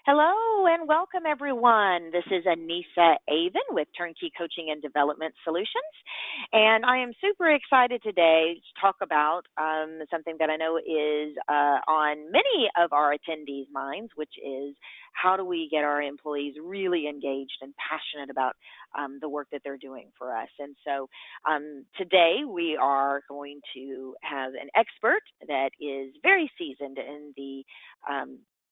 Hello and welcome everyone. This is Anissa Avon with Turnkey Coaching and Development Solutions. And I am super excited today to talk about something that I know is on many of our attendees' minds, which is how do we get our employees really engaged and passionate about the work that they're doing for us. And so today we are going to have an expert that is very seasoned in the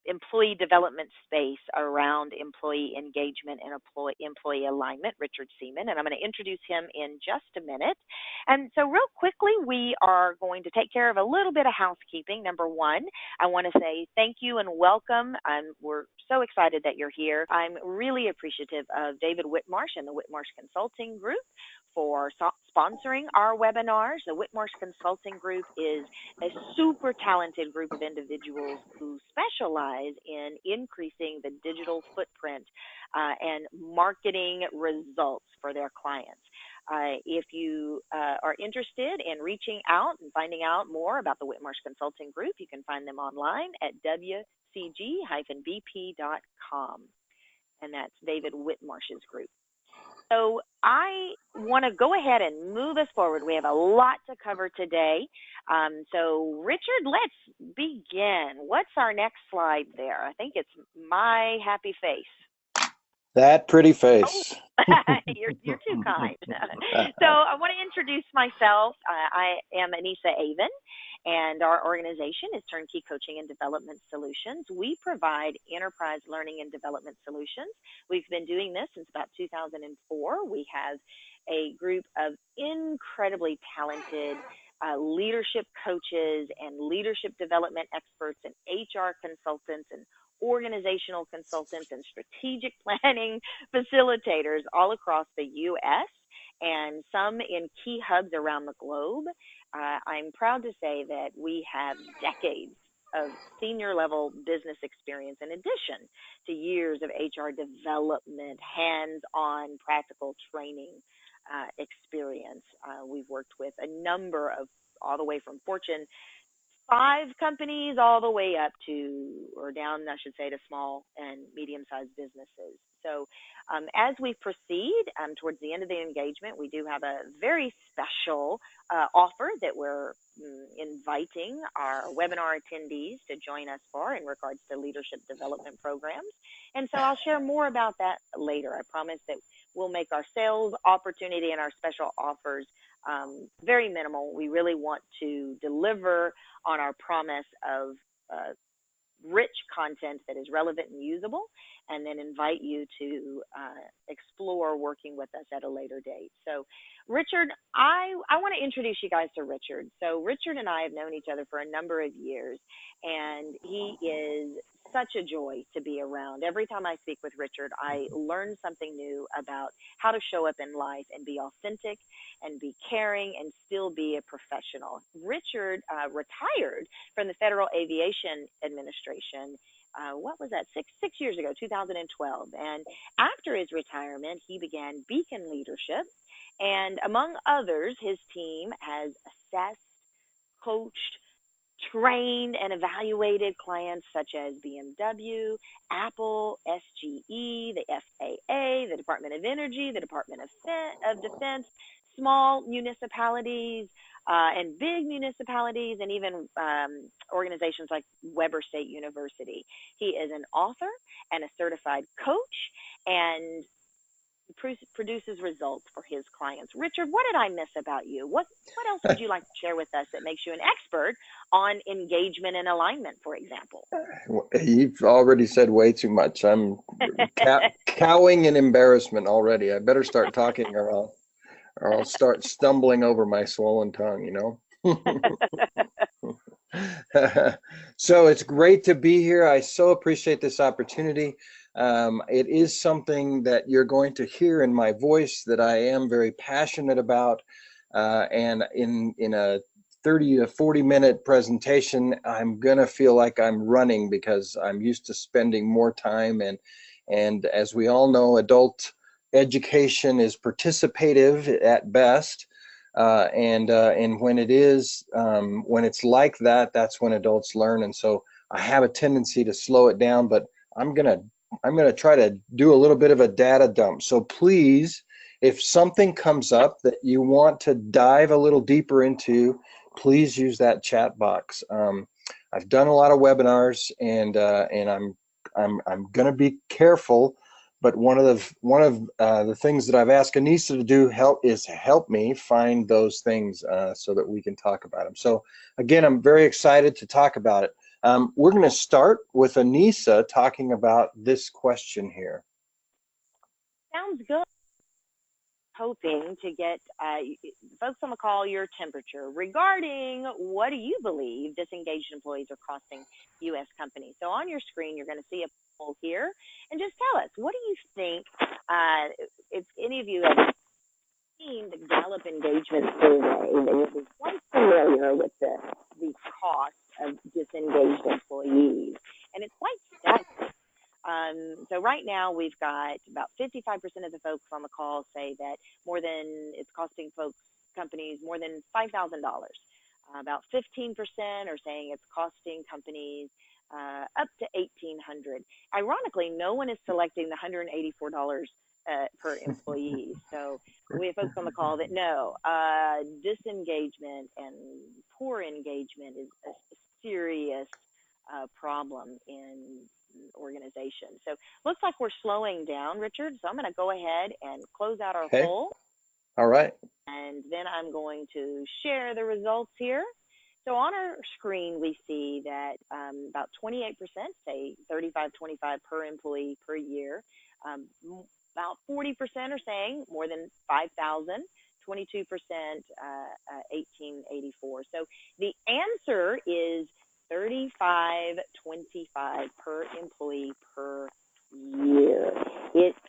employee development space around employee engagement and employee alignment, Richard Seaman, and I'm going to introduce him in just a minute. And so real quickly, we are going to take care of a little bit of housekeeping. Number one, I want to say thank you and welcome. We're so excited that you're here. I'm really appreciative of David Whitmarsh and the Whitmarsh Consulting Group for sponsoring our webinars. The Whitmarsh Consulting Group is a super talented group of individuals who specialize in increasing the digital footprint and marketing results for their clients. If you are interested in reaching out and finding out more about the Whitmarsh Consulting Group, you can find them online at wcg-bp.com, and that's David Whitmarsh's group. So I want to go ahead and move us forward. We have a lot to cover today. So Richard, let's begin. What's our next slide there? I think it's my happy face. That pretty face. Oh, you're too kind. So I want to introduce myself. I am Anissa Avon, and our organization is Turnkey Coaching and Development Solutions. We provide enterprise learning and development solutions. We've been doing this since about 2004. We have a group of incredibly talented leadership coaches and leadership development experts and HR consultants and organizational consultants and strategic planning facilitators all across the U.S. and some in key hubs around the globe. I'm proud to say that we have decades of senior level business experience in addition to years of HR development, hands-on practical training experience. We've worked with a number of all the way from Fortune 5 companies all the way up to, or down, I should say, to small and medium-sized businesses. So as we proceed towards the end of the engagement, we do have a very special offer that we're inviting our webinar attendees to join us for in regards to leadership development programs. And so I'll share more about that later. I promise that we'll make our sales opportunity and our special offers very minimal. We really want to deliver on our promise of rich content that is relevant and usable, and then invite you to explore working with us at a later date. So Richard, I want to introduce you guys to Richard. So Richard and I have known each other for a number of years, and he is such a joy to be around. Every time I speak with Richard, I learn something new about how to show up in life and be authentic and be caring and still be a professional. Richard retired from the Federal Aviation Administration. What was that? Six years ago, 2012. And after his retirement, he began Beacon Leadership. And among others, his team has assessed, coached, trained, and evaluated clients such as BMW, Apple, SGE, the FAA, the Department of Energy, the Department of Defense, small municipalities, and big municipalities, and even organizations like Weber State University. He is an author and a certified coach, and produces results for his clients. Richard, what did I miss about you? What else would you like to share with us that makes you an expert on engagement and alignment, for example? You've already said way too much. I'm cowing in embarrassment already. I better start talking or I'll start stumbling over my swollen tongue, you know? So it's great to be here. I so appreciate this opportunity. It is something that you're going to hear in my voice that I am very passionate about, and in a 30 to 40 minute presentation, I'm gonna feel like I'm running because I'm used to spending more time, and as we all know, adult education is participative at best, and when it is, when it's like that, that's when adults learn. And so I have a tendency to slow it down, but I'm gonna try to do a little bit of a data dump. So please, if something comes up that you want to dive a little deeper into, please use that chat box. I've done a lot of webinars, and I'm gonna be careful. But one of the things that I've asked Anissa to do is help me find those things so that we can talk about them. So again, I'm very excited to talk about it. We're going to start with Anissa talking about this question here. Sounds good. Hoping to get folks on the call your temperature regarding what do you believe disengaged employees are costing U.S. companies. So on your screen, you're going to see a poll here, and just tell us, what do you think, if any of you have seen the Gallup engagement survey, they will be quite familiar with the cost of disengaged employees, and it's quite staggering. So right now we've got about 55% of the folks on the call say that it's costing companies more than $5,000. About 15% are saying it's costing companies up to $1,800. Ironically, no one is selecting the $184 per employee. So we have folks on the call that know disengagement and poor engagement is a serious problem in organizations. So looks like we're slowing down, Richard. So I'm going to go ahead and close out our poll. All right. And then I'm going to share the results here. So on our screen, we see that about 28% say $35.25 per employee per year. About 40% are saying more than $5,000. 22% $1,884. So the answer is $35.25 per employee per year. It's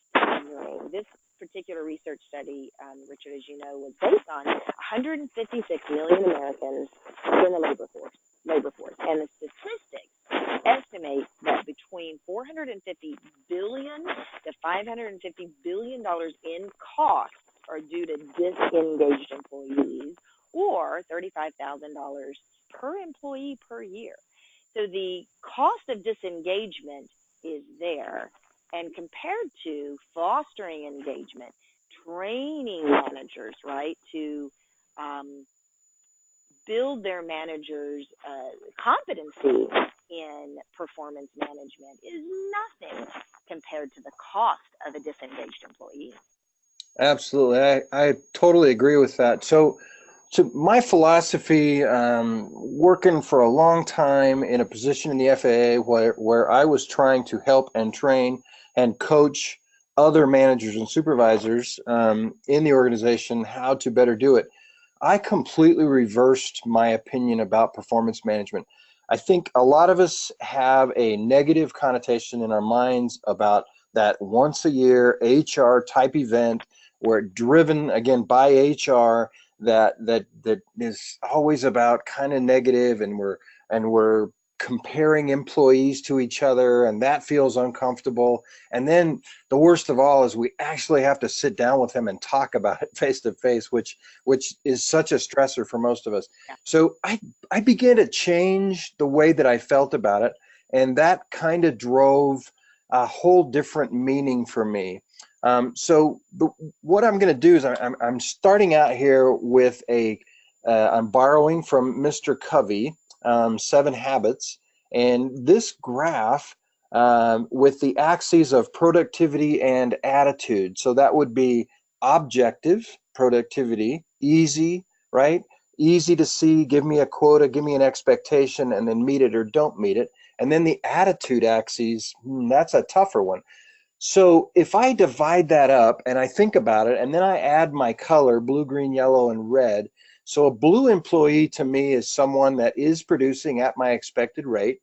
staggering. This particular research study, Richard, as you know, was based on 156 million Americans in the labor force. And the statistics estimate that between $450 billion to $550 billion in costs are due to disengaged employees, or $35,000 per employee per year. So the cost of disengagement is there. And compared to fostering engagement, training managers, right, to build their managers' competency in performance management is nothing compared to the cost of a disengaged employee. Absolutely. I totally agree with that. So my philosophy, working for a long time in a position in the FAA where I was trying to help and train and coach other managers and supervisors in the organization how to better do it, I completely reversed my opinion about performance management. I think a lot of us have a negative connotation in our minds about that once a year HR type event where driven again by HR that is always about kind of negative, and we're comparing employees to each other, and that feels uncomfortable. And then the worst of all is we actually have to sit down with them and talk about it face to face, which is such a stressor for most of us. So I began to change the way that I felt about it, and that kind of drove a whole different meaning for me. So what I'm going to do is I'm starting out here with I'm borrowing from Mr. Covey, 7 Habits, and this graph with the axes of productivity and attitude. So that would be objective productivity, easy, right? Easy to see, give me a quota, give me an expectation, and then meet it or don't meet it. And then the attitude axis, that's a tougher one. So if I divide that up and I think about it, and then I add my color, blue, green, yellow, and red. So a blue employee to me is someone that is producing at my expected rate.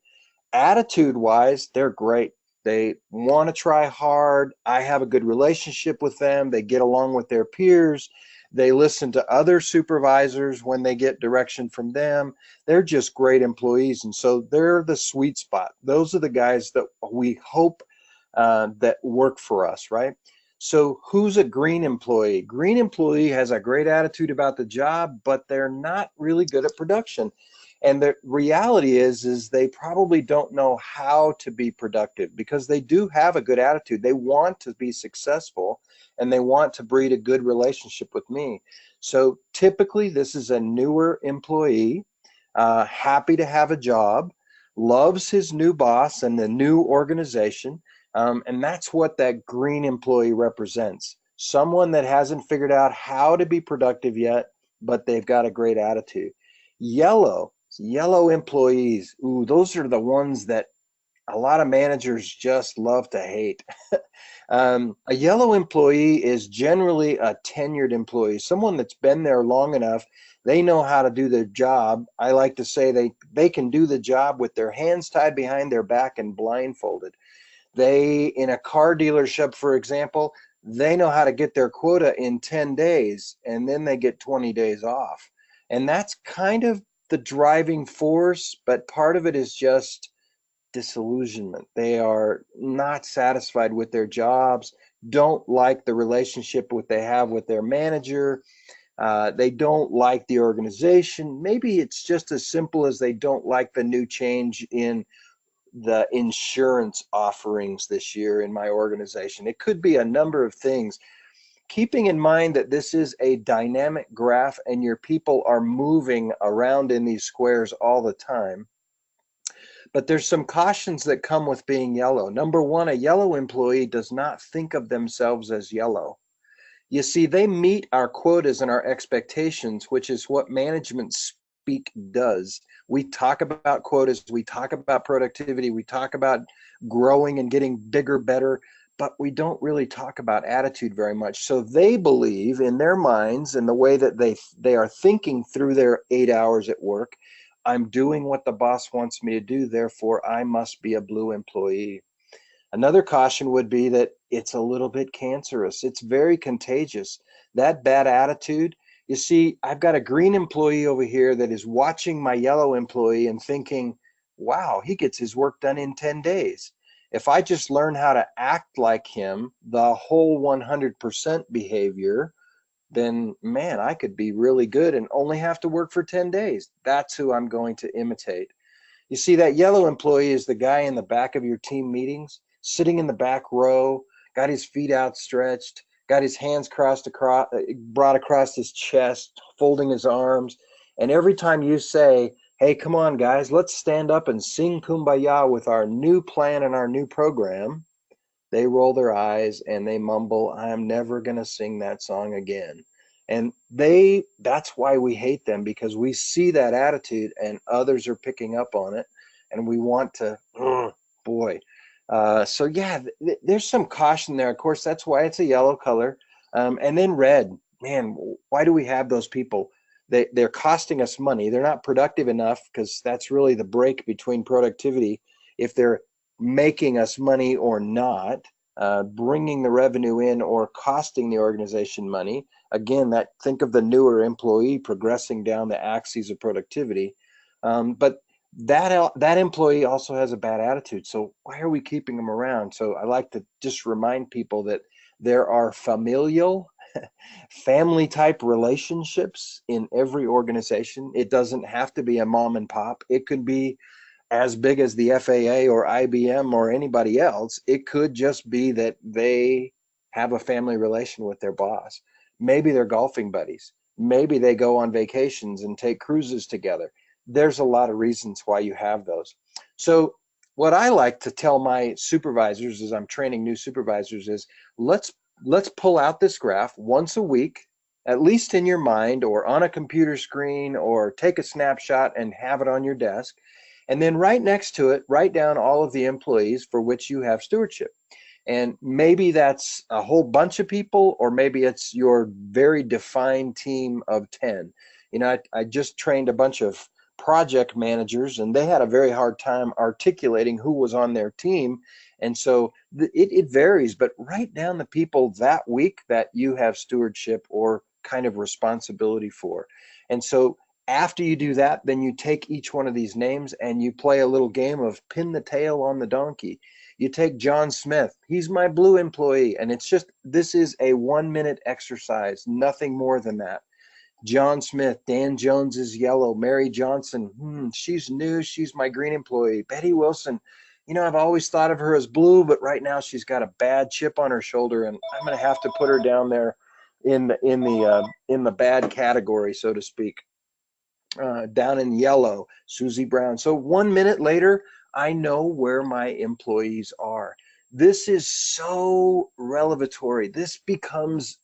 Attitude-wise, they're great. They want to try hard. I have a good relationship with them. They get along with their peers. They listen to other supervisors when they get direction from them. They're just great employees. And so they're the sweet spot. Those are the guys that we hope that work for us, right? So who's a green employee? Green employee has a great attitude about the job, but they're not really good at production. And the reality is they probably don't know how to be productive, because they do have a good attitude. They want to be successful and they want to breed a good relationship with me. So typically this is a newer employee, happy to have a job, loves his new boss and the new organization. And that's what that green employee represents. Someone that hasn't figured out how to be productive yet, but they've got a great attitude. Yellow employees. Ooh, those are the ones that a lot of managers just love to hate. A yellow employee is generally a tenured employee, someone that's been there long enough. They know how to do their job. I like to say they can do the job with their hands tied behind their back and blindfolded. They, in a car dealership, for example, they know how to get their quota in 10 days and then they get 20 days off. And that's kind of the driving force, but part of it is just disillusionment. They are not satisfied with their jobs, don't like the relationship what they have with their manager. They don't like the organization. Maybe it's just as simple as they don't like the new change in the insurance offerings this year in my organization. It could be a number of things. Keeping in mind that this is a dynamic graph and your people are moving around in these squares all the time. But there's some cautions that come with being yellow. Number one, a yellow employee does not think of themselves as yellow. You see, they meet our quotas and our expectations, which is what management speak does. We talk about quotas, we talk about productivity, we talk about growing and getting bigger, better, but we don't really talk about attitude very much. So they believe in their minds and the way that they are thinking through their 8 hours at work, I'm doing what the boss wants me to do, therefore I must be a blue employee. Another caution would be that it's a little bit cancerous. It's very contagious. That bad attitude, you see, I've got a green employee over here that is watching my yellow employee and thinking, wow, he gets his work done in 10 days. If I just learn how to act like him, the whole 100% behavior, then man, I could be really good and only have to work for 10 days. That's who I'm going to imitate. You see, that yellow employee is the guy in the back of your team meetings, sitting in the back row, got his feet outstretched, got his hands brought across his chest, folding his arms. And every time you say, hey, come on, guys, let's stand up and sing Kumbaya with our new plan and our new program, they roll their eyes and they mumble, I'm never going to sing that song again. And that's why we hate them, because we see that attitude and others are picking up on it and we want to, oh, boy. So yeah, there's some caution there. Of course, that's why it's a yellow color. And then red, man, why do we have those people? They're costing us money. They're not productive enough, because that's really the break between productivity. If they're making us money or not, bringing the revenue in or costing the organization money. Again, think of the newer employee progressing down the axes of productivity. But that employee also has a bad attitude. So why are we keeping them around? So I like to just remind people that there are familial, family type relationships in every organization. It doesn't have to be a mom and pop. It could be as big as the FAA or IBM or anybody else. It could just be that they have a family relation with their boss. Maybe they're golfing buddies. Maybe they go on vacations and take cruises together. There's a lot of reasons why you have those. So what I like to tell my supervisors as I'm training new supervisors is let's pull out this graph once a week, at least in your mind or on a computer screen, or take a snapshot and have it on your desk. And then right next to it, write down all of the employees for which you have stewardship. And maybe that's a whole bunch of people, or maybe it's your very defined team of 10. You know, I just trained a bunch of project managers and they had a very hard time articulating who was on their team. And so it varies, but write down the people that week that you have stewardship or kind of responsibility for. And so after you do that, then you take each one of these names and you play a little game of pin the tail on the donkey. You take John Smith, he's my blue employee, and this is a 1-minute exercise, nothing more than that. John Smith, Dan Jones is yellow. Mary Johnson, she's new. She's my green employee. Betty Wilson, I've always thought of her as blue, but right now she's got a bad chip on her shoulder, and I'm going to have to put her down there in the bad category, so to speak. Down in yellow, Susie Brown. So 1 minute later, I know where my employees are. This is so revelatory. This becomes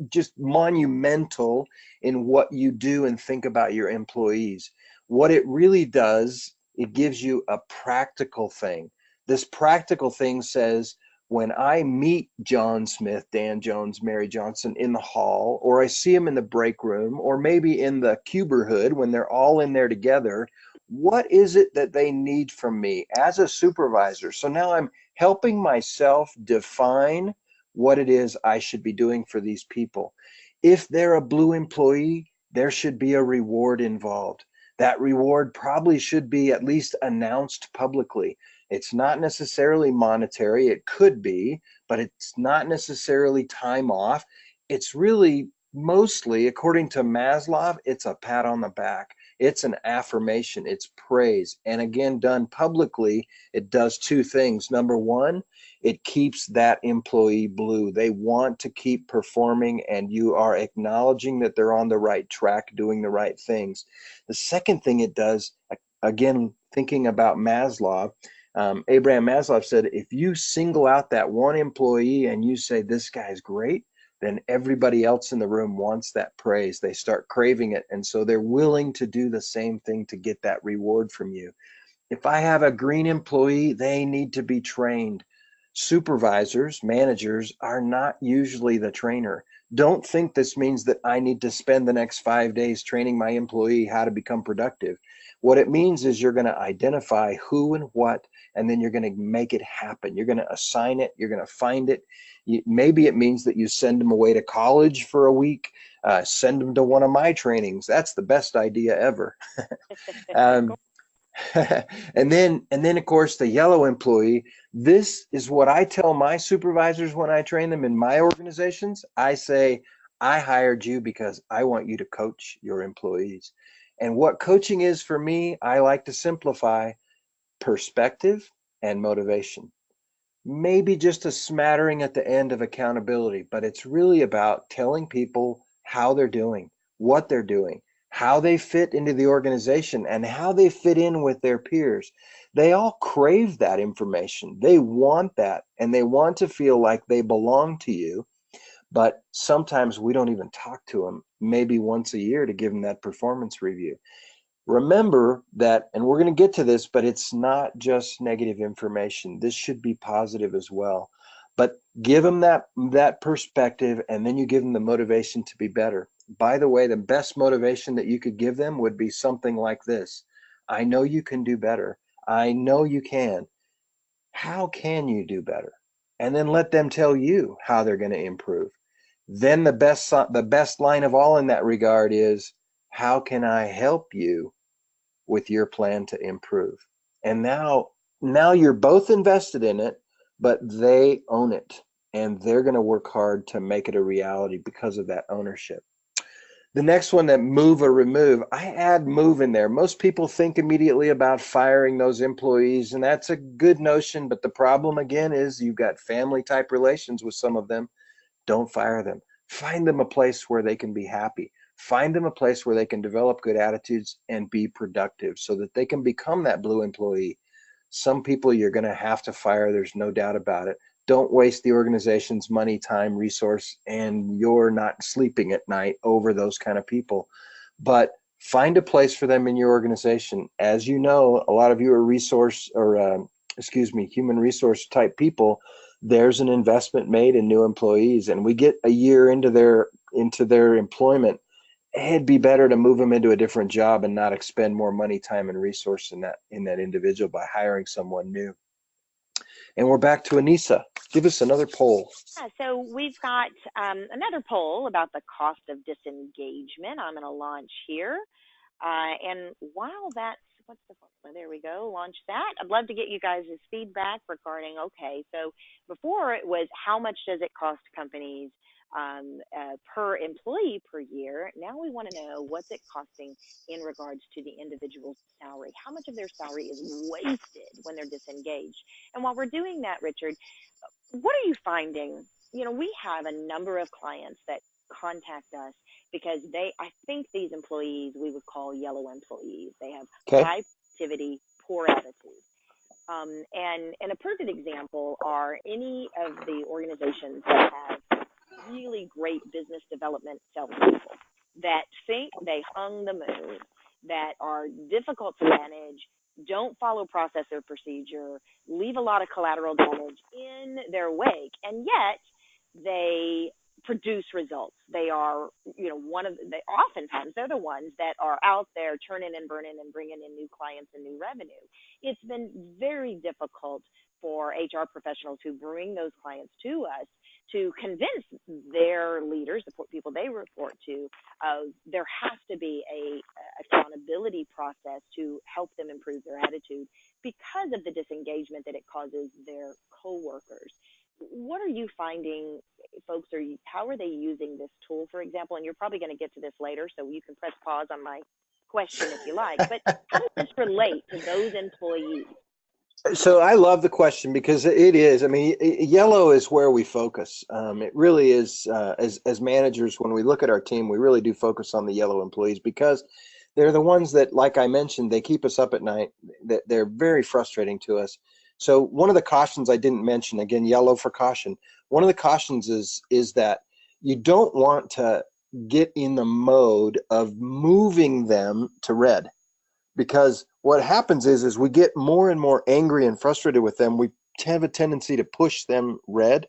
just monumental in what you do and think about your employees. What it really does, it gives you a practical thing. This practical thing says, when I meet John Smith, Dan Jones, Mary Johnson in the hall, or I see them in the break room, or maybe in the cuberhood when they're all in there together, what is it that they need from me as a supervisor? So now I'm helping myself define what it is I should be doing for these people. If they're a blue employee, there should be a reward involved. That reward probably should be at least announced publicly. It's not necessarily monetary. It could be, but it's not necessarily time off. It's really mostly, according to Maslow, it's a pat on the back. It's an affirmation. It's praise. And again, done publicly, it does two things. Number one, it keeps that employee blue. They want to keep performing, and you are acknowledging that they're on the right track, doing the right things. The second thing it does, again, thinking about Maslow, Abraham Maslow said, if you single out that one employee and you say, this guy's great, then everybody else in the room wants that praise. They start craving it. And so they're willing to do the same thing to get that reward from you. If I have a green employee, they need to be trained. Supervisors, managers are not usually the trainer. Don't think this means that I need to spend the next 5 days training my employee how to become productive. What it means is you're going to identify who and what, and then you're going to make it happen. You're going to assign it. You're going to find it. Maybe it means that you send them away to college for a week, send them to one of my trainings. That's the best idea ever. um, and then of course the yellow employee, this is what I tell my supervisors when I train them in my organizations. I say, I hired you because I want you to coach your employees. And what coaching is for me, I like to simplify: perspective and motivation. Maybe just a smattering at the end of accountability, but it's really about telling people how they're doing, what they're doing, how they fit into the organization, and how they fit in with their peers. They all crave that information. They want that, and they want to feel like they belong to you. But sometimes we don't even talk to them, maybe once a year, to give them that performance review. Remember that, and we're going to get to this, but it's not just negative information. This should be positive as well. But give them that perspective, and then you give them the motivation to be better. By the way, the best motivation that you could give them would be something like this: I know you can do better. I know you can. How can you do better? And then let them tell you how they're going to improve. Then the best line of all in that regard is, how can I help you with your plan to improve? And now you're both invested in it, but they own it, and they're going to work hard to make it a reality because of that ownership. The next one, that move or remove, I add move in there. Most people think immediately about firing those employees, and that's a good notion, but the problem again is you've got family type relations with some of them. Don't fire them. Find them a place where they can be happy. Find them a place where they can develop good attitudes and be productive so that they can become that blue employee. Some people you're going to have to fire. There's no doubt about it. Don't waste the organization's money, time, resource, and you're not sleeping at night over those kind of people. But find a place for them in your organization. As you know, a lot of you are human resource type people. There's an investment made in new employees, and we get a year into their employment. It'd be better to move them into a different job and not expend more money, time, and resource in that individual by hiring someone new. And we're back to Anissa. Give us another poll. Yeah, so we've got another poll about the cost of disengagement. I'm going to launch here. And while that's, what's the formula? There we go, launch that. I'd love to get you guys' feedback regarding, okay, so before it was how much does it cost companies per employee per year. Now we want to know what's it costing in regards to the individual's salary. How much of their salary is wasted when they're disengaged? And while we're doing that, Richard, what are you finding? We have a number of clients that contact us because I think these employees we would call yellow employees. They have Okay. high productivity, poor attitude. And a perfect example are any of the organizations that have really great business development salespeople that think they hung the moon, that are difficult to manage, don't follow process or procedure, leave a lot of collateral damage in their wake, and yet they produce results. They are, they oftentimes they're the ones that are out there turning and burning and bringing in new clients and new revenue. It's been very difficult for HR professionals who bring those clients to us to convince their leaders, the people they report to, there has to be a accountability process to help them improve their attitude because of the disengagement that it causes their coworkers. What are you finding, folks? How are they using this tool, for example? And you're probably going to get to this later, so you can press pause on my question if you like. But how does this relate to those employees? So I love the question because it is. I mean, yellow is where we focus. It really is. As managers, when we look at our team, we really do focus on the yellow employees because they're the ones that, like I mentioned, they keep us up at night. That they're very frustrating to us. So one of the cautions I didn't mention, again, yellow for caution. One of the cautions is that you don't want to get in the mode of moving them to red. Because what happens is we get more and more angry and frustrated with them. We have a tendency to push them red,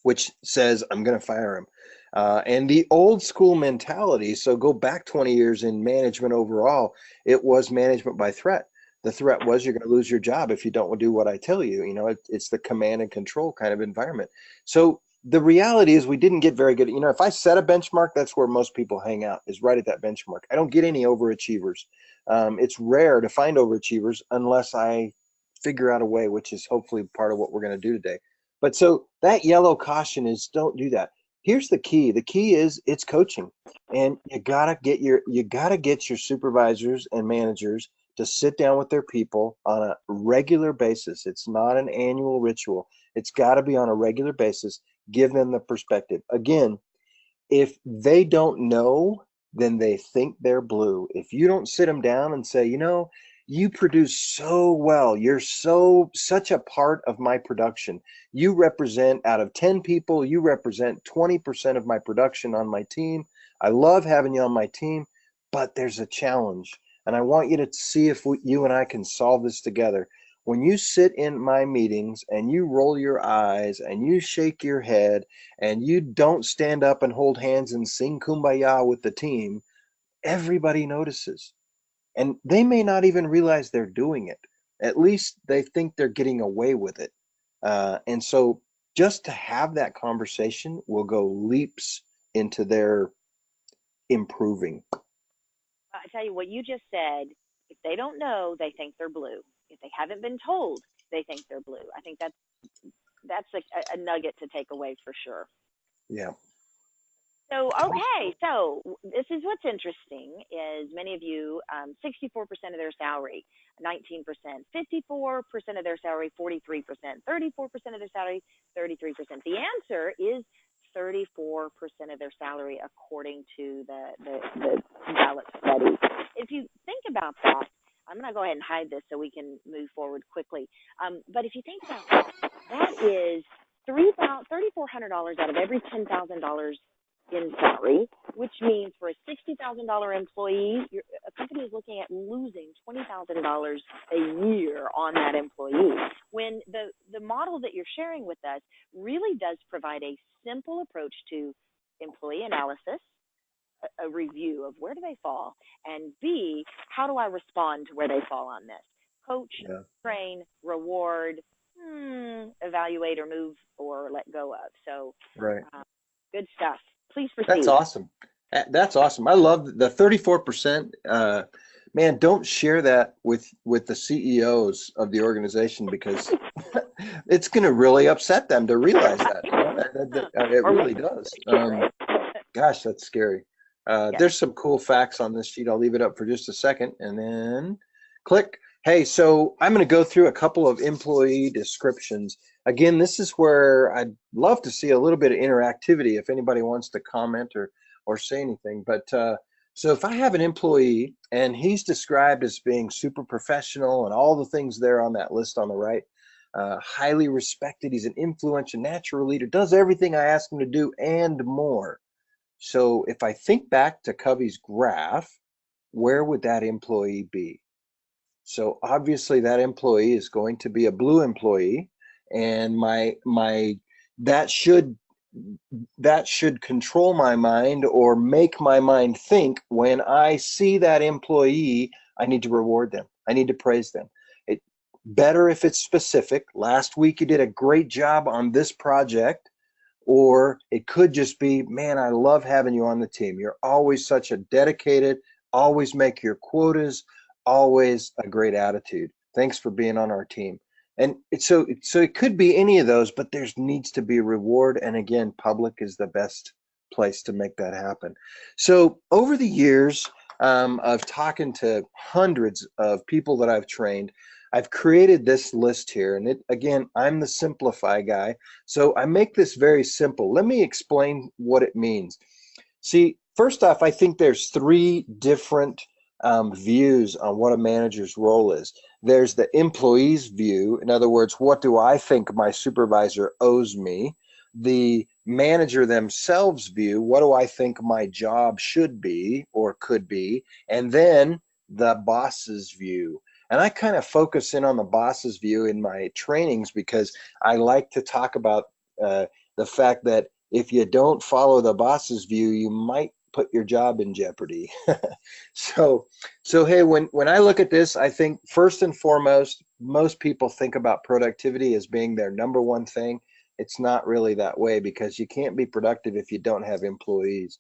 which says, I'm going to fire him. And the old school mentality, so go back 20 years in management overall, it was management by threat. The threat was you're going to lose your job if you don't do what I tell you. It's the command and control kind of environment. So the reality is we didn't get very good. If I set a benchmark, that's where most people hang out, is right at that benchmark. I don't get any overachievers. It's rare to find overachievers unless I figure out a way, which is hopefully part of what we're going to do today. But so that yellow caution is don't do that. Here's the key. The key is it's coaching, and you gotta get your supervisors and managers to sit down with their people on a regular basis. It's not an annual ritual. It's got to be on a regular basis. Give them the perspective. Again, if they don't know, then they think they're blue. If you don't sit them down and say, you produce so well, you're such a part of my production. You represent, out of 10 people, you represent 20% of my production on my team. I love having you on my team, but there's a challenge. And I want you to see if you and I can solve this together. When you sit in my meetings and you roll your eyes and you shake your head and you don't stand up and hold hands and sing kumbaya with the team, everybody notices. And they may not even realize they're doing it. At least they think they're getting away with it. And so just to have that conversation will go leaps into their improving. I tell you what you just said. If they don't know, they think they're blue. If they haven't been told, they think they're blue. I think that's a nugget to take away for sure. Yeah. So, okay, so this is what's interesting is many of you, 64% of their salary, 19%, 54% of their salary, 43%, 34% of their salary, 33%. The answer is 34% of their salary according to the ballot study. If you think about that, I'm going to go ahead and hide this so we can move forward quickly. But if you think about that, that is $3,400 out of every $10,000 in salary, which means for a $60,000 employee, a company is looking at losing $20,000 a year on that employee. When the model that you're sharing with us really does provide a simple approach to employee analysis, a review of where do they fall, and B, how do I respond to where they fall on this? Coach, Yeah. train, reward, evaluate or move or let go of. So, Right. Good stuff. Please proceed. That's awesome. That's awesome. I love the 34%. man, don't share that with the CEOs of the organization, because it's going to really upset them to realize that. You know, it Or really make does. it, right? Gosh, that's scary. Yeah. There's some cool facts on this sheet. I'll leave it up for just a second and then click. Hey, so I'm going to go through a couple of employee descriptions. Again, this is where I'd love to see a little bit of interactivity if anybody wants to comment or say anything. But so if I have an employee and he's described as being super professional and all the things there on that list on the right, highly respected, he's an influential natural leader, does everything I ask him to do and more. So if I think back to Covey's graph, where would that employee be? So obviously that employee is going to be a blue employee, and that should that should control my mind or make my mind think when I see that employee, I need to reward them. I need to praise them. It better if it's specific. Last week you did a great job on this project. Or it could just be, man, I love having you on the team. You're always such a dedicated, always make your quotas, always a great attitude. Thanks for being on our team. And so it could be any of those, but there needs to be a reward. And again, public is the best place to make that happen. So over the years of talking to hundreds of people that I've trained, I've created this list here, and again, I'm the simplify guy. So I make this very simple. Let me explain what it means. See, first off, I think there's three different views on what a manager's role is. There's the employee's view. In other words, what do I think my supervisor owes me? The manager themselves view, what do I think my job should be or could be? And then the boss's view. And I kind of focus in on the boss's view in my trainings because I like to talk about the fact that if you don't follow the boss's view, you might put your job in jeopardy. so hey, when I look at this, I think first and foremost, most people think about productivity as being their number one thing. It's not really that way, because you can't be productive if you don't have employees.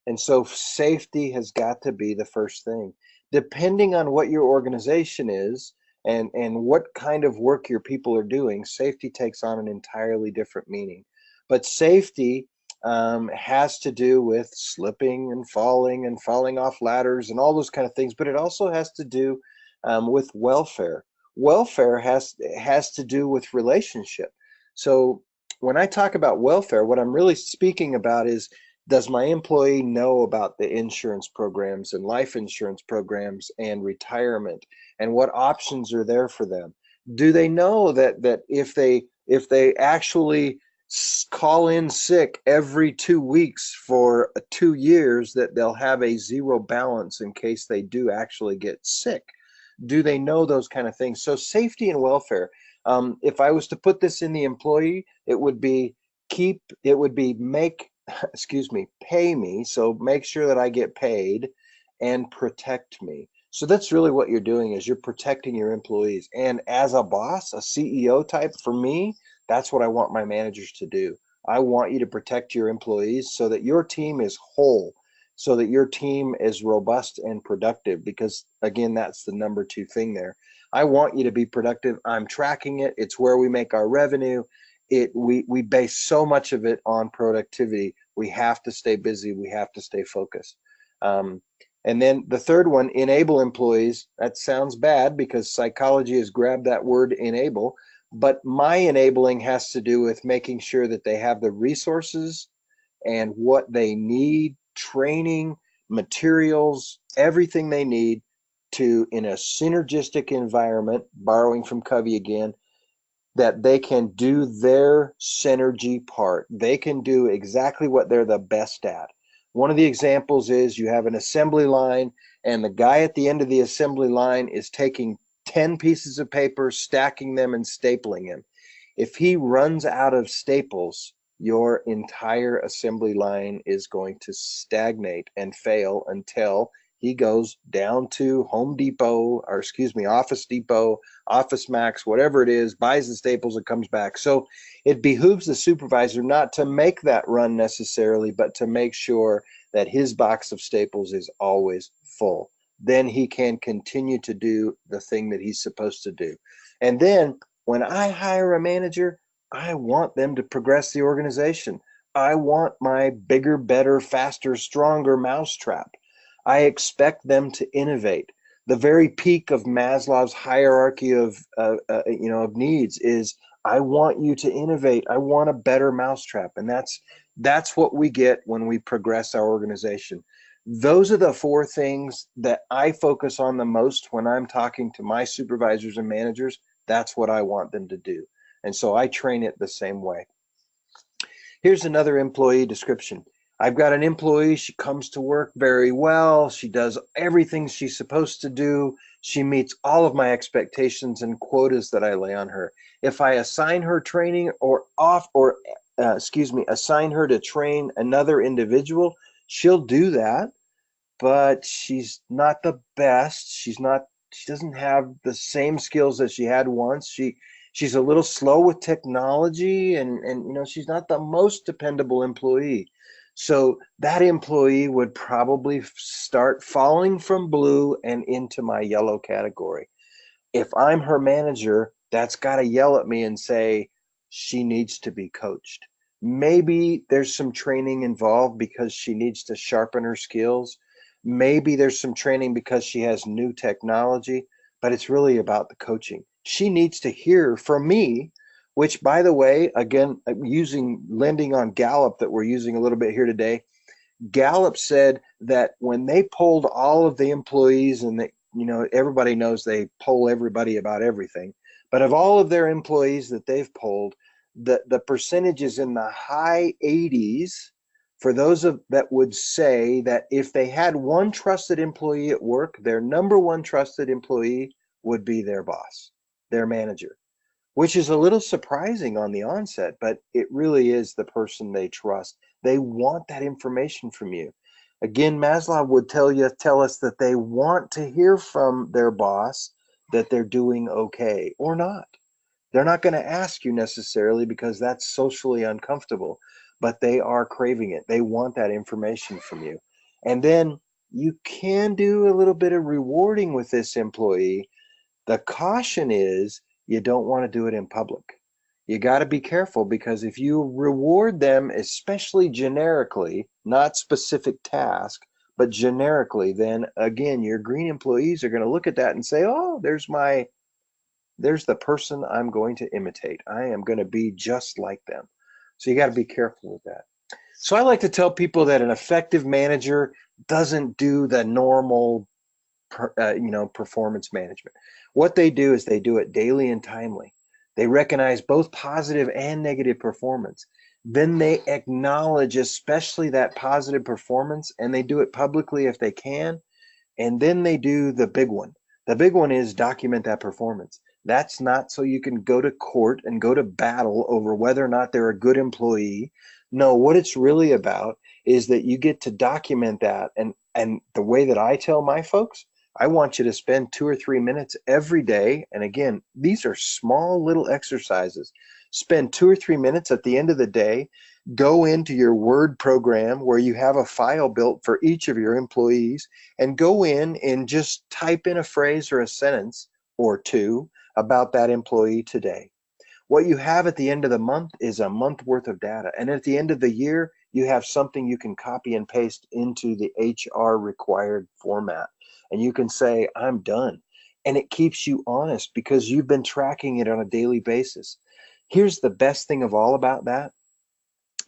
And so safety has got to be the first thing. Depending on what your organization is and what kind of work your people are doing, safety takes on an entirely different meaning. But safety has to do with slipping and falling off ladders and all those kind of things. But it also has to do with welfare. Welfare has to do with relationship. So when I talk about welfare, what I'm really speaking about is, does my employee know about the insurance programs and life insurance programs and retirement, and what options are there for them? Do they know that if they actually call in sick every 2 weeks for 2 years, that they'll have a zero balance in case they do actually get sick? Do they know those kind of things? So safety and welfare. If I was to put this in the employee, it would be make pay me. So make sure that I get paid, and protect me. So that's really what you're doing, is you're protecting your employees. And as a boss, a CEO type, for me, that's what I want my managers to do. I want you to protect your employees so that your team is whole, so that your team is robust and productive, because again, that's the number two thing there. I want you to be productive. I'm tracking it. It's where we make our revenue. We base so much of it on productivity. We have to stay busy. We have to stay focused. And then the third one, enable employees. That sounds bad because psychology has grabbed that word enable, but my enabling has to do with making sure that they have the resources and what they need, training, materials, everything they need to, in a synergistic environment, borrowing from Covey again, that they can do their synergy part. They can do exactly what they're the best at. One of the examples is you have an assembly line, and the guy at the end of the assembly line is taking 10 pieces of paper, stacking them and stapling them. If he runs out of staples, your entire assembly line is going to stagnate and fail until he goes down to Home Depot, or Office Depot, Office Max, whatever it is, buys the staples and comes back. So it behooves the supervisor not to make that run necessarily, but to make sure that his box of staples is always full. then he can continue to do the thing that he's supposed to do. And then when I hire a manager, I want them to progress the organization. I want my bigger, better, faster, stronger mousetrap. I expect them to innovate. The very peak of Maslow's hierarchy of needs is, I want you to innovate. I want a better mousetrap. And that's what we get when we progress our organization. Those are the four things that I focus on the most when I'm talking to my supervisors and managers. That's what I want them to do. And so I train it the same way. Here's another employee description. I've got an employee. She comes to work very well. She does everything she's supposed to do. She meets all of my expectations and quotas that I lay on her. If I assign her training assign her to train another individual, she'll do that, but she's not the best. She doesn't have the same skills that she had once. She's a little slow with technology, and she's not the most dependable employee. So that employee would probably start falling from blue and into my yellow category. If I'm her manager, that's got to yell at me and say, she needs to be coached. Maybe there's some training involved because she needs to sharpen her skills. Maybe there's some training because she has new technology, but it's really about the coaching. She needs to hear from me, which, by the way, again, lending on Gallup that we're using a little bit here today. Gallup said that when they polled all of the employees, and everybody knows they poll everybody about everything, but of all of their employees that they've polled, the percentage is in the high 80s for those that would say that if they had one trusted employee at work, their number one trusted employee would be their boss, their manager, which is a little surprising on the onset, but it really is the person they trust. They want that information from you. Again, Maslow would tell us that they want to hear from their boss that they're doing okay or not. They're not going to ask you necessarily because that's socially uncomfortable, but they are craving it. They want that information from you. And then you can do a little bit of rewarding with this employee. The caution is you don't want to do it in public. You got to be careful, because if you reward them, especially generically, not specific task, but generically, then again, your green employees are going to look at that and say, oh, there's the person I'm going to imitate. I am going to be just like them. So you got to be careful with that. So I like to tell people that an effective manager doesn't do the normal performance management. What they do is they do it daily and timely. They recognize both positive and negative performance. Then they acknowledge especially that positive performance, and they do it publicly if they can. And then they do the big one. The big one is document that performance. That's not so you can go to court and go to battle over whether or not they're a good employee. No, what it's really about is that you get to document that. And the way that I tell my folks, I want you to spend 2 or 3 minutes every day. And again, these are small little exercises. Spend 2 or 3 minutes at the end of the day. Go into your Word program where you have a file built for each of your employees, and go in and just type in a phrase or a sentence or two about that employee today. What you have at the end of the month is a month worth of data. And at the end of the year, you have something you can copy and paste into the HR required format. And you can say, I'm done. And it keeps you honest because you've been tracking it on a daily basis. Here's the best thing of all about that.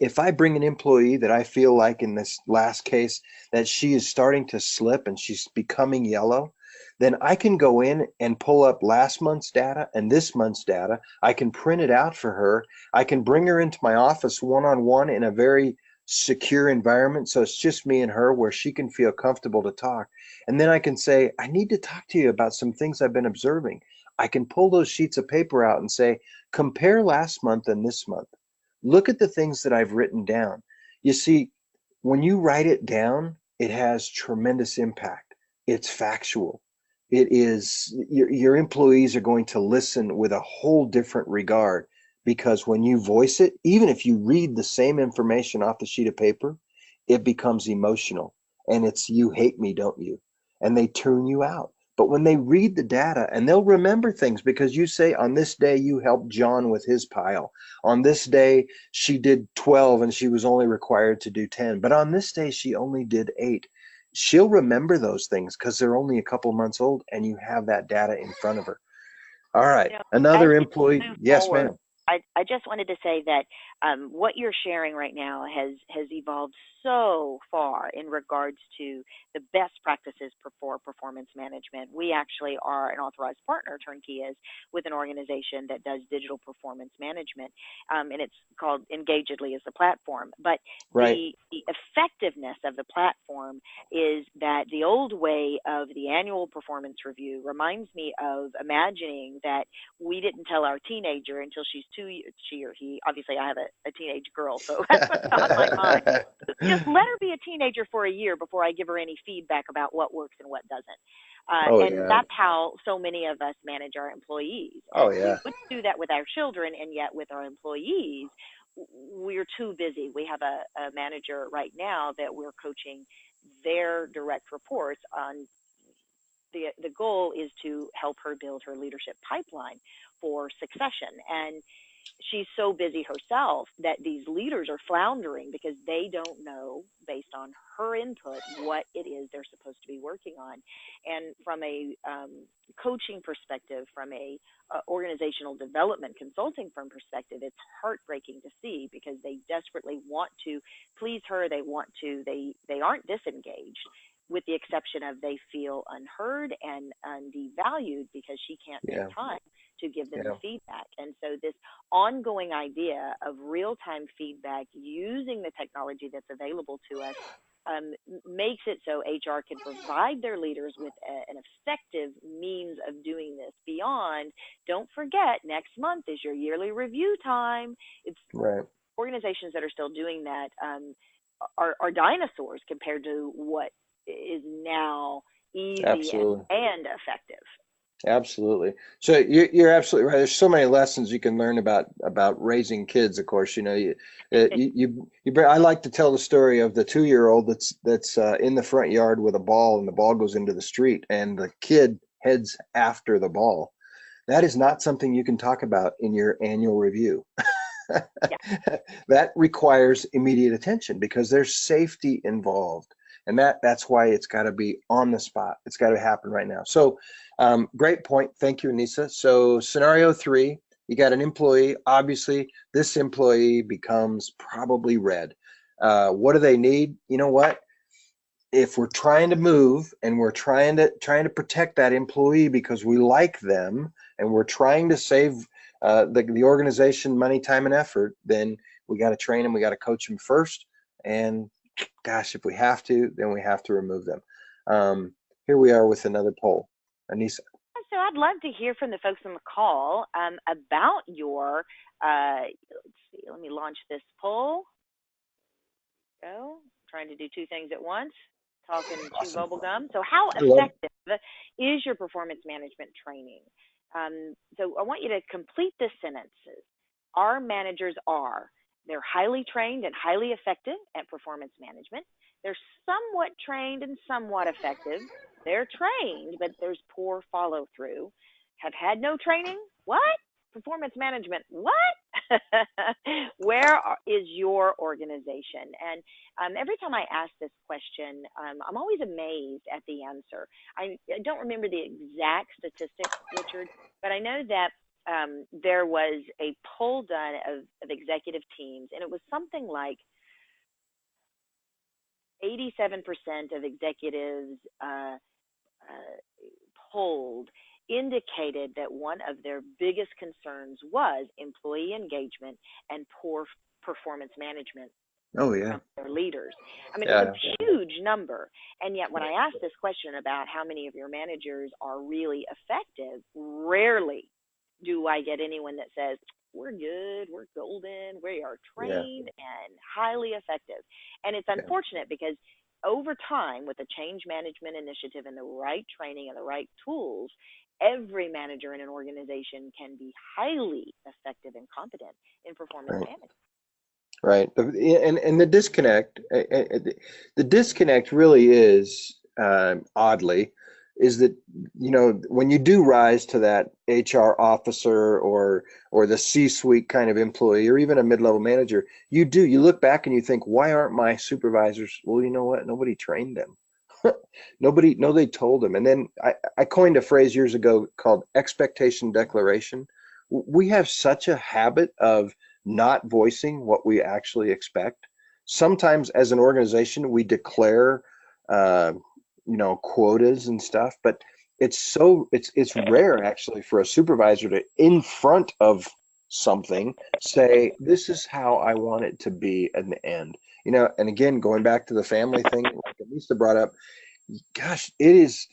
If I bring an employee that I feel like in this last case that she is starting to slip and she's becoming yellow, then I can go in and pull up last month's data and this month's data. I can print it out for her. I can bring her into my office one-on-one in a very secure environment. So it's just me and her where she can feel comfortable to talk. And then I can say, I need to talk to you about some things I've been observing. I can pull those sheets of paper out and say, compare last month and this month. Look at the things that I've written down. You see, when you write it down, it has tremendous impact. It's factual. It is, your employees are going to listen with a whole different regard, because when you voice it, even if you read the same information off the sheet of paper, it becomes emotional, and it's you hate me, don't you? and they tune you out. But when they read the data, and they'll remember things because you say, on this day you helped John with his pile. On this day she did 12 and she was only required to do 10. But on this day she only did 8. She'll remember those things because they're only a couple months old and you have that data in front of her. All right. As Another we employee. move Yes, forward, ma'am. I just wanted to say that what you're sharing right now has evolved so far in regards to the best practices for performance management. We actually are an authorized partner, Turnkey is, with an organization that does digital performance management, and it's called Engagedly as the platform. But Right. the effectiveness of the platform is that the old way of the annual performance review reminds me of imagining that we didn't tell our teenager until she's 2 years, she or he, obviously I have a teenage girl, so that's what's on my mind. Just let her be a teenager for a year before I give her any feedback about what works and what doesn't. Oh And yeah. that's how so many of us manage our employees. Oh And we yeah. wouldn't do that with our children, and yet with our employees, we're too busy. We have a manager right now that we're coaching their direct reports on the goal is to help her build her leadership pipeline for succession. And she's so busy herself that these leaders are floundering because they don't know, based on her input, what it is they're supposed to be working on. And from a coaching perspective, from a organizational development consulting firm perspective, it's heartbreaking to see because they desperately want to please her. They aren't disengaged, with the exception of they feel unheard and devalued because she can't make Yeah. time to give them the Yeah. feedback. And so this ongoing idea of real-time feedback using the technology that's available to us makes it so HR can provide their leaders with an effective means of doing this beyond, don't forget, next month is your yearly review time. It's Right. organizations that are still doing that are dinosaurs compared to what is now easy Absolutely. and effective. Absolutely. So you're absolutely right. There's so many lessons you can learn about raising kids. Of course, I like to tell the story of the 2-year-old that's in the front yard with a ball, and the ball goes into the street, and the kid heads after the ball. That is not something you can talk about in your annual review. Yeah. That requires immediate attention because there's safety involved. And that's why it's got to be on the spot. It's got to happen right now. So great point. Thank you, Anissa. So scenario 3, you got an employee. Obviously, this employee becomes probably red. What do they need? You know what? If we're trying to move and we're trying to protect that employee because we like them and we're trying to save the organization money, time, and effort, then we got to train them. We got to coach them first. And gosh, if we have to, then we have to remove them. Here we are with another poll. Anissa. So I'd love to hear from the folks on the call about your, let's see, let me launch this poll. Go, trying to do two things at once, talking to Awesome. bubble gum. So how I love. effective is your performance management training? So I want you to complete this sentences. Our managers are, they're highly trained and highly effective at performance management. They're somewhat trained and somewhat effective. They're trained, but there's poor follow through. Have had no training? What? Performance management? What? Where is your organization? And every time I ask this question, I'm always amazed at the answer. I don't remember the exact statistics, Richard, but I know that there was a poll done of executive teams, and it was something like 87% of executives polled indicated that one of their biggest concerns was employee engagement and poor performance management Oh yeah. from their leaders. I mean, it's a Yeah. huge number. And yet, when I ask this question about how many of your managers are really effective, rarely do I get anyone that says, we're good, we're golden, we are Yeah. trained and highly effective. And it's Yeah. unfortunate because over time, with the change management initiative and the right training and the right tools, every manager in an organization can be highly effective and competent in performance Right. management. Right. And the disconnect really is oddly, is that, you know, when you do rise to that HR officer or the C-suite kind of employee, or even a mid-level manager, you look back and you think, why aren't my supervisors? Well, you know what? Nobody trained them. Nobody told them. And then I coined a phrase years ago called expectation declaration. We have such a habit of not voicing what we actually expect. Sometimes as an organization, we declare, uh, quotas and stuff, but it's rare actually for a supervisor to, in front of something, say, this is how I want it to be in the end. And again, going back to the family thing, like Lisa brought up, gosh, it is,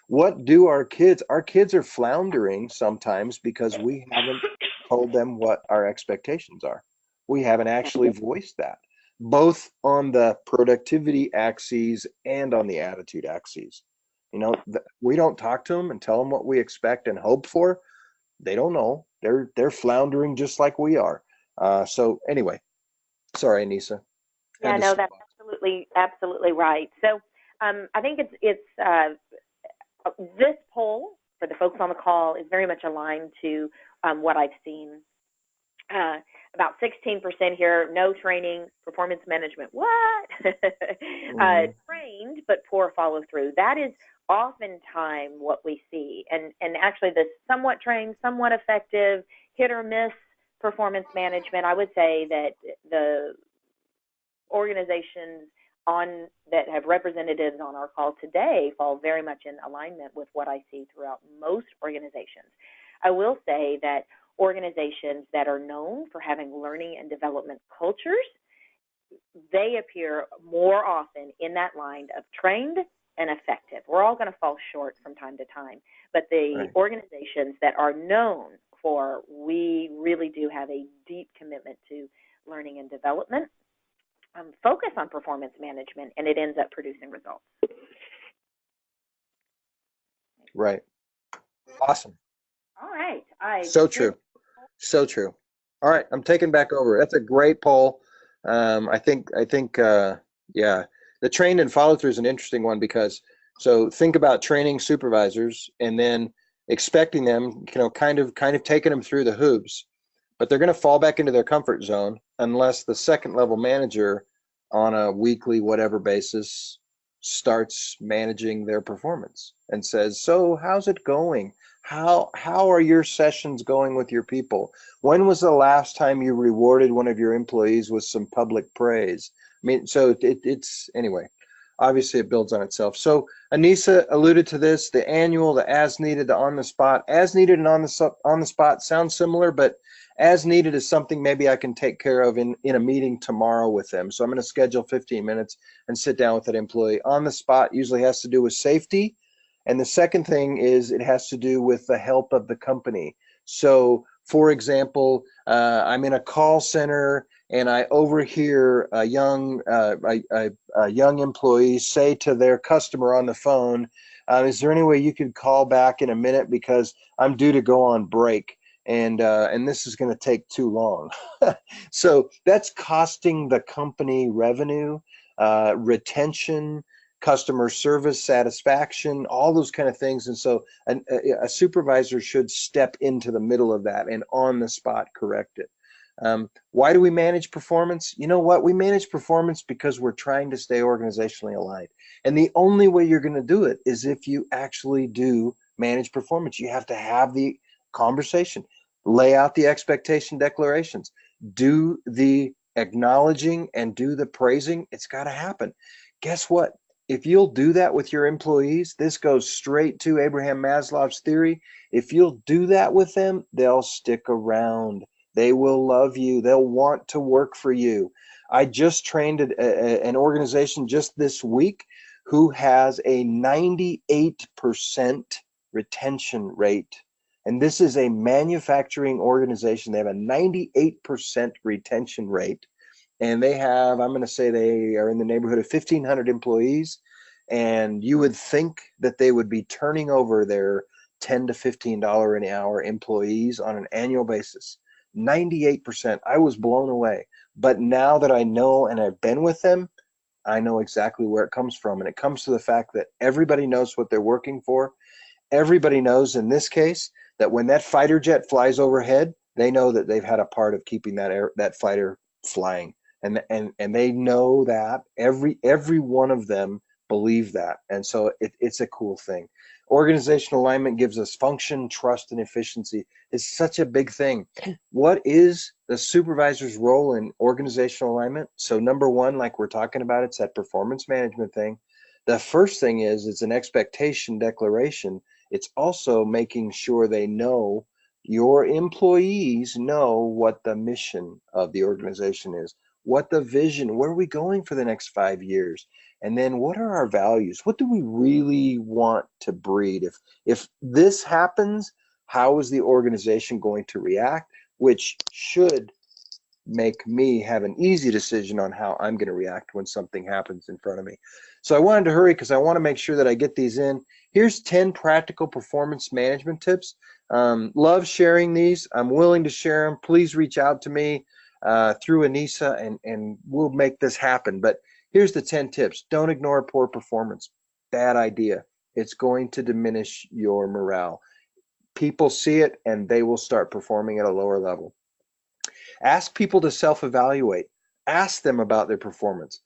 what do our kids are floundering sometimes because we haven't told them what our expectations are. We haven't actually voiced that, both on the productivity axes and on the attitude axes. We don't talk to them and tell them what we expect and hope for. They don't know. They're floundering just like we are. So anyway, sorry, Anissa. Yeah, no, that's absolutely right. So I think this poll for the folks on the call is very much aligned to what I've seen. About 16% here, no training, performance management. What? Trained, but poor follow through. That is oftentimes what we see. And actually, this somewhat trained, somewhat effective, hit or miss performance management, I would say that the organizations that have representatives on our call today fall very much in alignment with what I see throughout most organizations. I will say that organizations that are known for having learning and development cultures, they appear more often in that line of trained and effective. We're all going to fall short from time to time, but the organizations that are known for, we really do have a deep commitment to learning and development, focus on performance management, and it ends up producing results. Right. Awesome. All right. So true. So true. All right. I'm taking back over. That's a great poll. I think, yeah, the trained and follow through is an interesting one because, so think about training supervisors and then expecting them, kind of taking them through the hoops, but they're going to fall back into their comfort zone unless the second level manager on a weekly, whatever basis starts managing their performance and says, so how's it going? How are your sessions going with your people? When was the last time you rewarded one of your employees with some public praise? I mean, so it's anyway, obviously it builds on itself. So Anissa alluded to this, the annual, the as needed, the on the spot. As needed and on the spot sounds similar, but as needed is something maybe I can take care of in a meeting tomorrow with them. So I'm going to schedule 15 minutes and sit down with that employee. On the spot usually has to do with safety. And the second thing is it has to do with the help of the company. So for example, I'm in a call center and I overhear a young employee say to their customer on the phone, is there any way you could call back in a minute because I'm due to go on break? And this is going to take too long. So that's costing the company revenue, retention, customer service satisfaction, all those kind of things. And so a supervisor should step into the middle of that and on the spot correct it. Why do we manage performance? You know what? We manage performance because we're trying to stay organizationally aligned. And the only way you're going to do it is if you actually do manage performance. You have to have the conversation, lay out the expectation declarations, do the acknowledging and do the praising. It's got to happen. Guess what? If you'll do that with your employees, this goes straight to Abraham Maslow's theory. If you'll do that with them, they'll stick around. They will love you. They'll want to work for you. I just trained an organization just this week who has a 98% retention rate. And this is a manufacturing organization. They have a 98% retention rate. And they have, I'm going to say they are in the neighborhood of 1,500 employees. And you would think that they would be turning over their $10 to $15 an hour employees on an annual basis. 98%. I was blown away. But now that I know and I've been with them, I know exactly where it comes from. And it comes to the fact that everybody knows what they're working for. Everybody knows in this case that when that fighter jet flies overhead, they know that they've had a part of keeping that fighter flying. And they know that every one of them believe that. And so it's a cool thing. Organizational alignment gives us function, trust, and efficiency. It's such a big thing. What is the supervisor's role in organizational alignment? So number one, like we're talking about, it's that performance management thing. The first thing is it's an expectation declaration. It's also making sure they know, your employees know what the mission of the organization is, what the vision, where are we going for the next 5 years? And then what are our values? What do we really want to breed? If this happens, how is the organization going to react? Which should make me have an easy decision on how I'm going to react when something happens in front of me. So I wanted to hurry because I want to make sure that I get these in. Here's 10 practical performance management tips. Love sharing these. I'm willing to share them. Please reach out to me through Anissa, and we'll make this happen. But here's the 10 tips. Don't ignore poor performance. Bad idea. It's going to diminish your morale. People see it and they will start performing at a lower level. Ask people to self-evaluate. Ask them about their performance.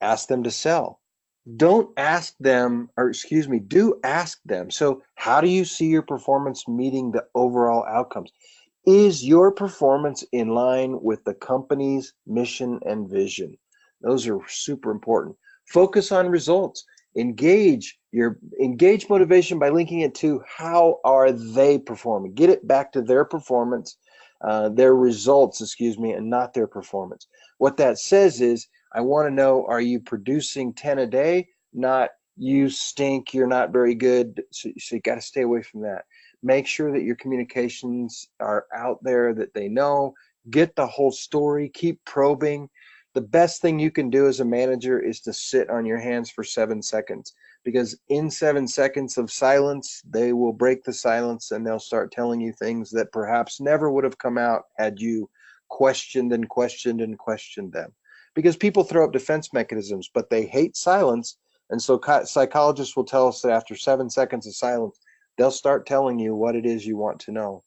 Ask them to sell. Don't ask them, or excuse me, do ask them. So how do you see your performance meeting the overall outcomes? Is your performance in line with the company's mission and vision? Those are super important. Focus on results. Engage motivation by linking it to how are they performing. Get it back to their performance, their results, excuse me, and not their performance. What that says is, I want to know, are you producing 10 a day? Not, you stink, you're not very good. So you got to stay away from that. Make sure that your communications are out there, that they know. Get the whole story. Keep probing. The best thing you can do as a manager is to sit on your hands for 7 seconds, because in 7 seconds of silence, they will break the silence and they'll start telling you things that perhaps never would have come out had you questioned and questioned and questioned them. Because people throw up defense mechanisms, but they hate silence. And so psychologists will tell us that after 7 seconds of silence, they'll start telling you what it is you want to know.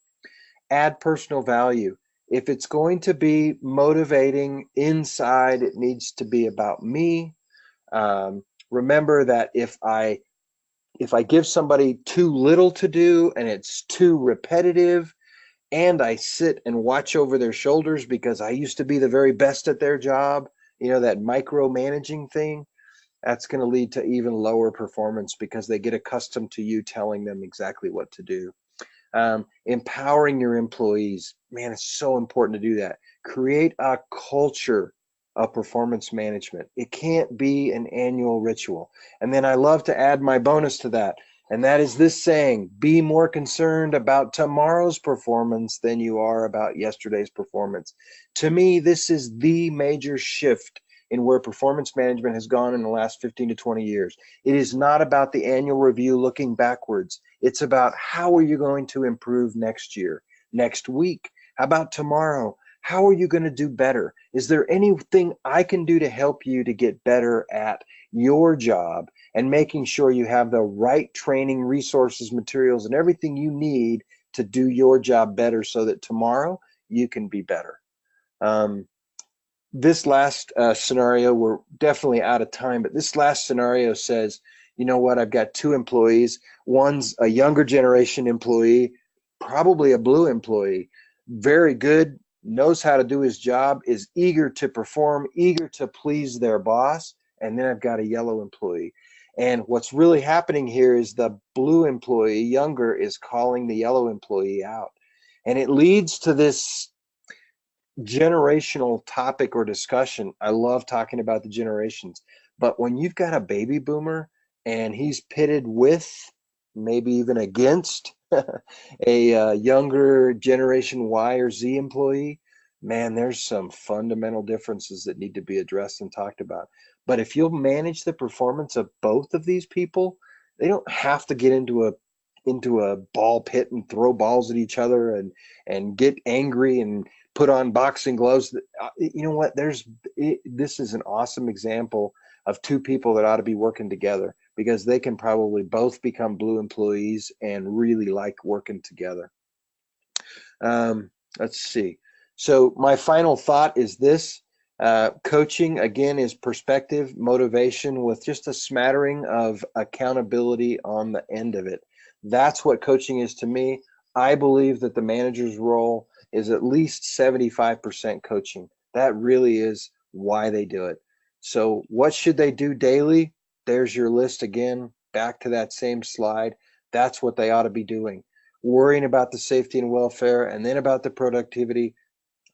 Add personal value. If it's going to be motivating inside, it needs to be about me. Remember that if I give somebody too little to do and it's too repetitive, and I sit and watch over their shoulders because I used to be the very best at their job, that micromanaging thing, that's going to lead to even lower performance because they get accustomed to you telling them exactly what to do. Empowering your employees, man, it's so important to do that. Create a culture of performance management. It can't be an annual ritual. And then I love to add my bonus to that, and that is this saying: be more concerned about tomorrow's performance than you are about yesterday's performance. To me, this is the major shift in where performance management has gone in the last 15 to 20 years. It is not about the annual review looking backwards. It's about, how are you going to improve next year, next week? How about tomorrow? How are you going to do better? Is there anything I can do to help you to get better at your job, and making sure you have the right training, resources, materials, and everything you need to do your job better so that tomorrow you can be better. This last scenario, we're definitely out of time, but this last scenario says, you know what, I've got 2 employees. One's a younger generation employee, probably a blue employee, very good, knows how to do his job, is eager to perform, eager to please their boss. And then I've got a yellow employee. And what's really happening here is the blue employee, younger, is calling the yellow employee out. And it leads to this generational topic or discussion. I love talking about the generations, but when you've got a baby boomer and he's pitted with, maybe even against, a younger generation Y or Z employee, man, there's some fundamental differences that need to be addressed and talked about. But if you'll manage the performance of both of these people, they don't have to get into a ball pit and throw balls at each other and get angry and put on boxing gloves. You know what? This is an awesome example of two people that ought to be working together, because they can probably both become blue employees and really like working together. Let's see. So my final thought is this. Coaching, again, is perspective, motivation with just a smattering of accountability on the end of it. That's what coaching is to me. I believe that the manager's role is at least 75% coaching. That really is why they do it. So what should they do daily? There's your list again, back to that same slide. That's what they ought to be doing. Worrying about the safety and welfare, and then about the productivity,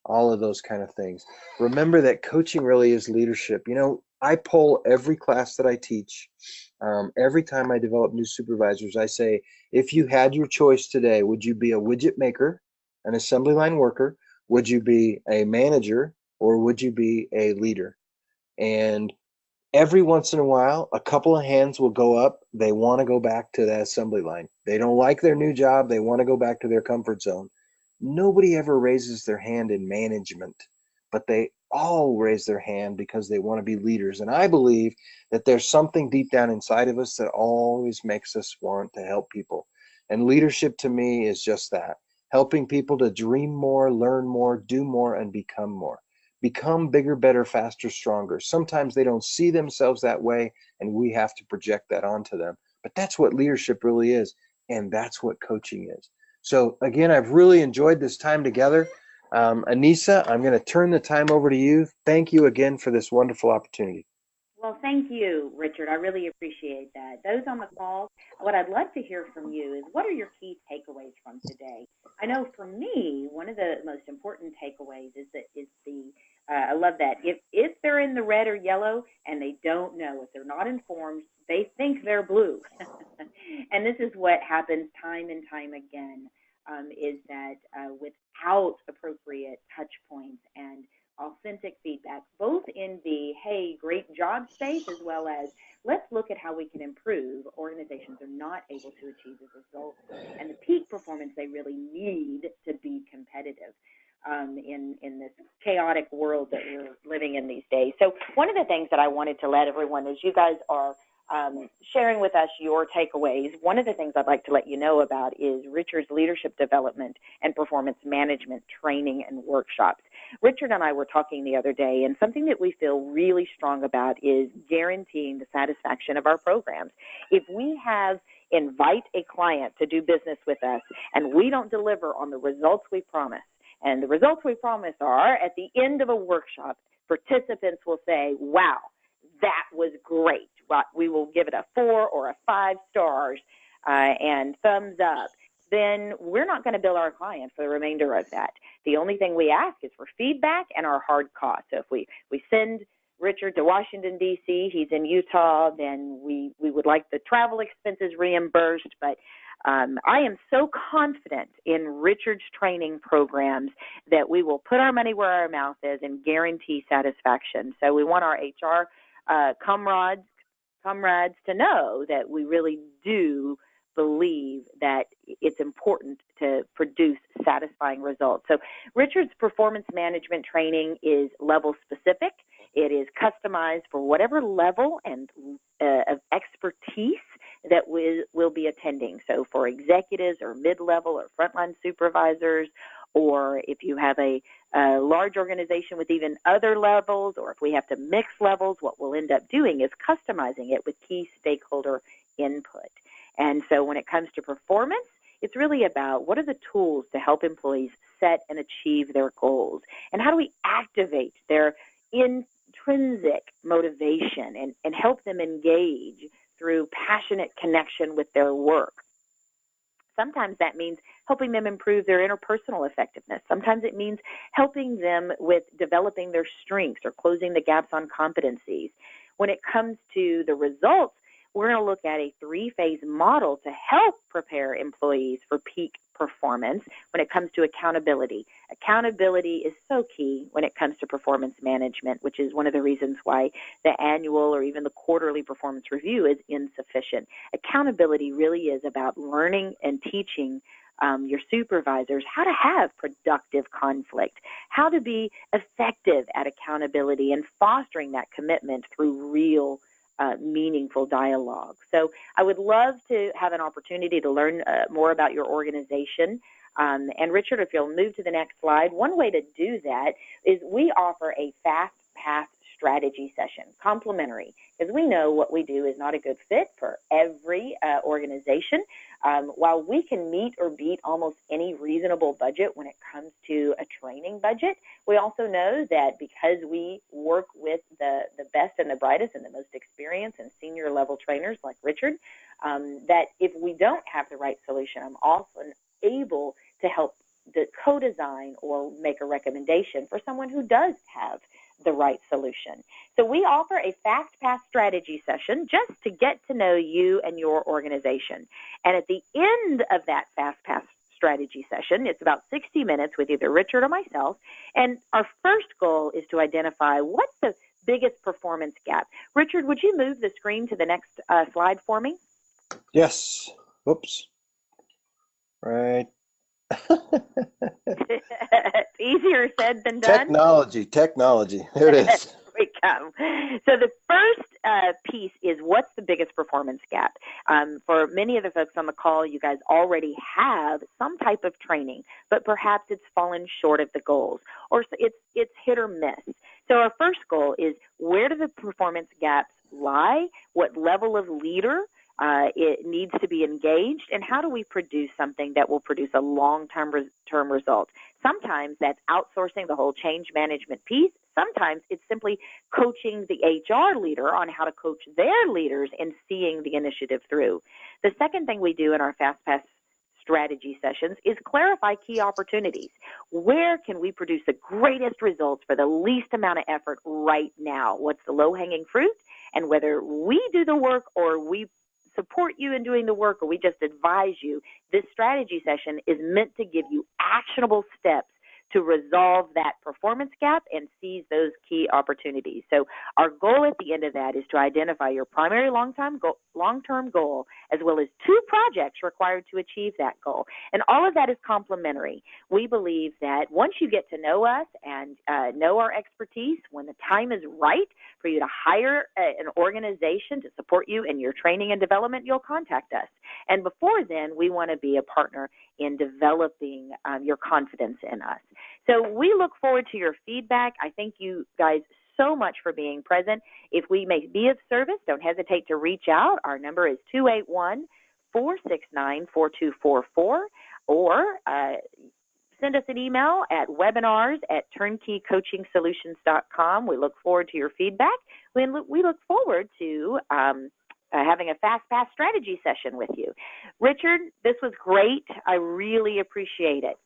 all of those kind of things. Remember that coaching really is leadership. You know, I poll every class that I teach. Every time I develop new supervisors, I say, if you had your choice today, would you be a widget maker, an assembly line worker? Would you be a manager, or would you be a leader? And every once in a while, a couple of hands will go up. They want to go back to that assembly line. They don't like their new job. They want to go back to their comfort zone. Nobody ever raises their hand in management, but they all raise their hand because they want to be leaders. And I believe that there's something deep down inside of us that always makes us want to help people. And leadership to me is just that, helping people to dream more, learn more, do more, and become more. Become bigger, better, faster, stronger. Sometimes they don't see themselves that way, and we have to project that onto them. But that's what leadership really is, and that's what coaching is. So again, I've really enjoyed this time together. Anissa, I'm going to turn the time over to you. Thank you again for this wonderful opportunity. Well, thank you, Richard. I really appreciate that. Those on the call, what I'd love to hear from you is, what are your key takeaways from today? I know for me, one of the most important takeaways is I love that. If they're in the red or yellow and they don't know, if they're not informed, they think they're blue. And this is what happens time and time again, is that without appropriate touch points and authentic feedback, both in the, hey, great job space, as well as let's look at how we can improve, organizations are not able to achieve the results and the peak performance they really need to be competitive in this chaotic world that we're living in these days. So one of the things that I wanted to let everyone, as you guys are sharing with us your takeaways, one of the things I'd like to let you know about is Richard's leadership development and performance management training and workshops. Richard and I were talking the other day, and something that we feel really strong about is guaranteeing the satisfaction of our programs. If we invite a client to do business with us and we don't deliver on the results we promise, and the results we promise are, at the end of a workshop, participants will say, wow, that was great. We will give it a 4 or a 5 stars and thumbs up. Then we're not going to bill our client for the remainder of that. The only thing we ask is for feedback and our hard costs. So if we send Richard to Washington, D.C., he's in Utah, then we would like the travel expenses reimbursed. But I am so confident in Richard's training programs that we will put our money where our mouth is and guarantee satisfaction. So we want our HR comrades to know that we really do believe that it's important to produce satisfying results. So Richard's performance management training is level specific. It is customized for whatever level and of expertise that we'll be attending. So for executives or mid-level or frontline supervisors, or if you have a large organization with even other levels, or if we have to mix levels, what we'll end up doing is customizing it with key stakeholder input. And so when it comes to performance, it's really about what are the tools to help employees set and achieve their goals, and how do we activate their intrinsic motivation and help them engage through passionate connection with their work. Sometimes that means helping them improve their interpersonal effectiveness. Sometimes it means helping them with developing their strengths or closing the gaps on competencies. When it comes to the results, we're going to look at a 3-phase model to help prepare employees for peak performance when it comes to accountability. Accountability is so key when it comes to performance management, which is one of the reasons why the annual or even the quarterly performance review is insufficient. Accountability really is about learning and teaching your supervisors how to have productive conflict, how to be effective at accountability and fostering that commitment through real meaningful dialogue. So I would love to have an opportunity to learn more about your organization. And Richard, if you'll move to the next slide, one way to do that is we offer a fast path strategy session, complimentary, because we know what we do is not a good fit for every organization. While we can meet or beat almost any reasonable budget when it comes to a training budget, we also know that because we work with the best and the brightest and the most experienced and senior level trainers like Richard, that if we don't have the right solution, I'm often able to help the co-design or make a recommendation for someone who does have the right solution. So we offer a fast path strategy session just to get to know you and your organization. And at the end of that fast path strategy session, it's about 60 minutes with either Richard or myself. And our first goal is to identify what's the biggest performance gap. Richard, would you move the screen to the next slide for me? Yes. Whoops. Right. Easier said than done. Technology. There it is. There we go. So the first piece is what's the biggest performance gap? For many of the folks on the call, you guys already have some type of training, but perhaps it's fallen short of the goals, or it's hit or miss. So our first goal is, where do the performance gaps lie? What level of leader it needs to be engaged, and how do we produce something that will produce a long-term result? Sometimes that's outsourcing the whole change management piece. Sometimes it's simply coaching the HR leader on how to coach their leaders and seeing the initiative through. The second thing we do in our Fast Pass strategy sessions is clarify key opportunities. Where can we produce the greatest results for the least amount of effort right now? What's the low-hanging fruit? And whether we do the work or we support you in doing the work or we just advise you, this strategy session is meant to give you actionable steps to resolve that performance gap and seize those key opportunities. So our goal at the end of that is to identify your primary long-term goal, as well as 2 projects required to achieve that goal. And all of that is complementary. We believe that once you get to know us and know our expertise, when the time is right for you to hire an organization to support you in your training and development, you'll contact us. And before then, we want to be a partner in developing your confidence in us. So we look forward to your feedback. I thank you guys so much for being present. If we may be of service, don't hesitate to reach out. Our number is 281-469-4244, or send us an email at webinars@turnkeycoachingsolutions.com. We look forward to your feedback. We look forward to having a Fast Pass strategy session with you. Richard, this was great. I really appreciate it.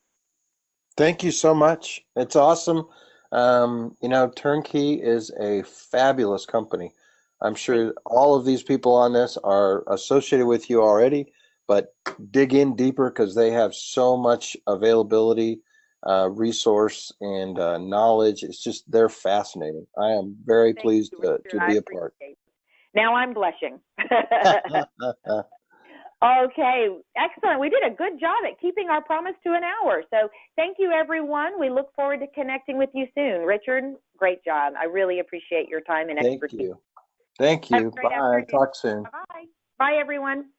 Thank you so much. It's awesome. Turnkey is a fabulous company. I'm sure all of these people on this are associated with you already, but dig in deeper because they have so much availability, resource, and knowledge. It's just, they're fascinating. I am very pleased to be a part. Now I'm blushing. Okay, excellent. We did a good job at keeping our promise to an hour. So thank you, everyone. We look forward to connecting with you soon. Richard, great job. I really appreciate your time and expertise. Thank you. Bye. Talk soon. Bye. Bye, everyone.